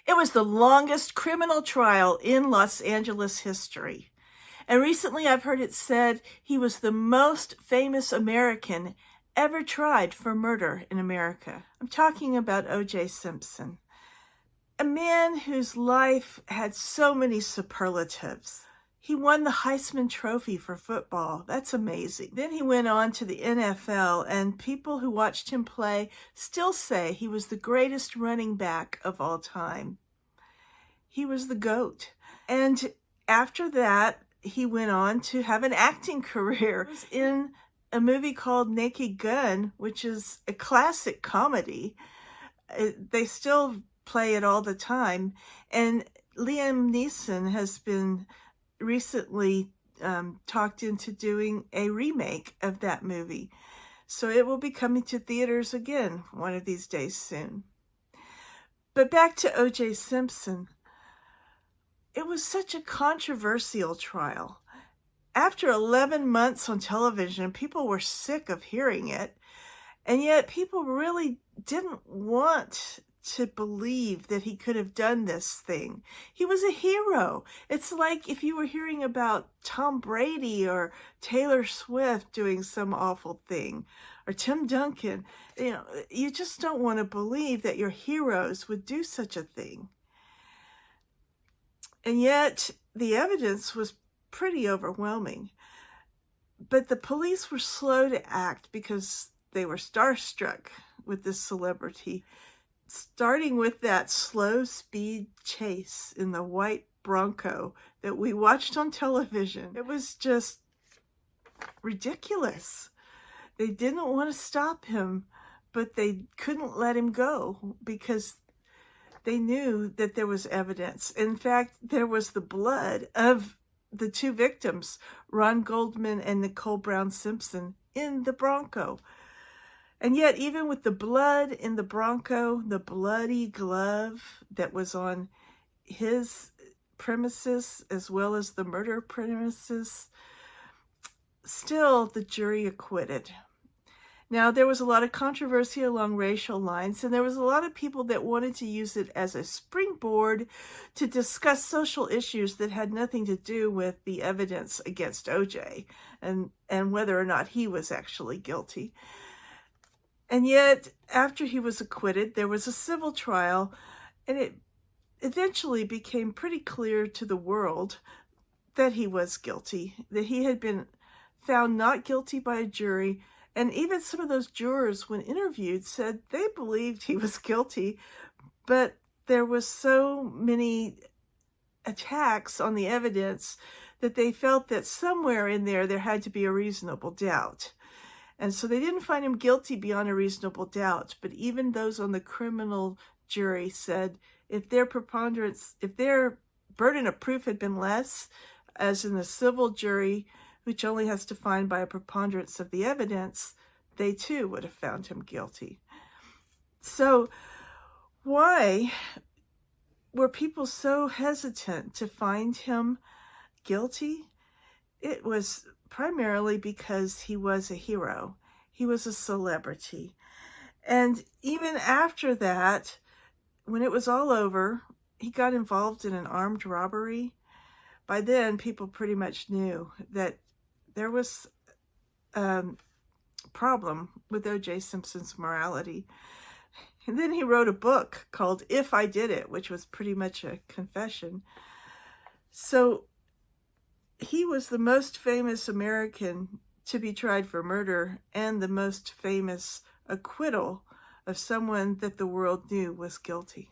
It was the longest criminal trial in Los Angeles history. And recently I've heard it said he was the most famous American ever tried for murder in America. I'm talking about O.J. Simpson, a man whose life had so many superlatives. He won the Heisman Trophy for football. That's amazing. Then he went on to the NFL, and people who watched him play still say he was the greatest running back of all time. He was the GOAT. And after that, he went on to have an acting career in a movie called Naked Gun, which is a classic comedy. They still play it all the time. And Liam Neeson has been recently talked into doing a remake of that movie. So it will be coming to theaters again one of these days soon. But back to O.J. Simpson. It was such a controversial trial. After 11 months on television, people were sick of hearing it, and yet people really didn't want to believe that he could have done this thing. He was a hero. It's like if you were hearing about Tom Brady or Taylor Swift doing some awful thing, or Tim Duncan. You just don't want to believe that your heroes would do such a thing. And yet the evidence was pretty overwhelming. But the police were slow to act because they were starstruck with this celebrity, starting with that slow speed chase in the white Bronco that we watched on television. It was just ridiculous. They didn't want to stop him, but they couldn't let him go because they knew that there was evidence. In fact, there was the blood of the two victims, Ron Goldman and Nicole Brown Simpson, in the Bronco. And yet, even with the blood in the Bronco, the bloody glove that was on his premises, as well as the murder premises, still the jury acquitted. Now, there was a lot of controversy along racial lines, and there was a lot of people that wanted to use it as a springboard to discuss social issues that had nothing to do with the evidence against O.J. and whether or not he was actually guilty. And yet, after he was acquitted, there was a civil trial, and it eventually became pretty clear to the world that he was guilty, that he had been found not guilty by a jury. And even some of those jurors, when interviewed, said they believed he was guilty, but there was so many attacks on the evidence that they felt that somewhere in there had to be a reasonable doubt. And so they didn't find him guilty beyond a reasonable doubt. But even those on the criminal jury said if their burden of proof had been less, as in the civil jury, which only has to find by a preponderance of the evidence, they too would have found him guilty. So why were people so hesitant to find him guilty? It was primarily because he was a hero. He was a celebrity. And even after that, when it was all over, he got involved in an armed robbery. By then, people pretty much knew that there was a problem with O.J. Simpson's morality. And then he wrote a book called If I Did It, which was pretty much a confession. So he was the most famous American to be tried for murder and the most famous acquittal of someone that the world knew was guilty.